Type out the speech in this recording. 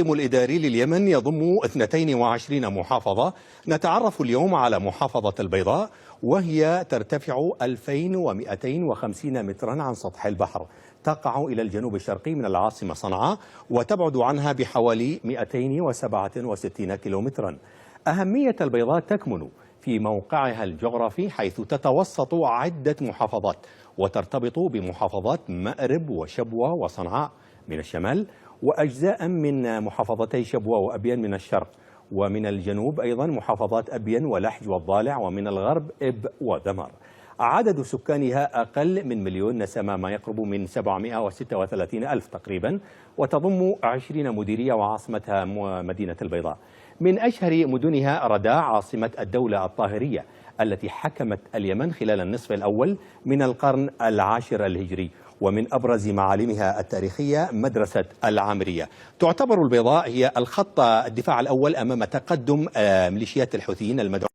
الإداري لليمن يضم 22 محافظة. نتعرف اليوم على محافظة البيضاء، وهي ترتفع 2250 مترا عن سطح البحر، تقع إلى الجنوب الشرقي من العاصمة صنعاء، وتبعد عنها بحوالي 267 كيلومترا. أهمية البيضاء تكمن في موقعها الجغرافي، حيث تتوسط عدة محافظات وترتبط بمحافظات مأرب وشبوة وصنعاء من الشمال، وأجزاء من محافظتي شبوة وأبين من الشرق، ومن الجنوب أيضا محافظات أبين ولحج والضالع، ومن الغرب إب ودمر. عدد سكانها أقل من مليون نسمة، ما يقرب من 736 ألف تقريبا، وتضم 20 مديرية وعاصمتها مدينة البيضاء. من أشهر مدنها رداع، عاصمة الدولة الطاهرية التي حكمت اليمن خلال النصف الأول من القرن العاشر الهجري. ومن أبرز معالمها التاريخية مدرسة العامرية. تعتبر البيضاء هي الخط الدفاع الأول أمام تقدم ميليشيات الحوثيين المدعومة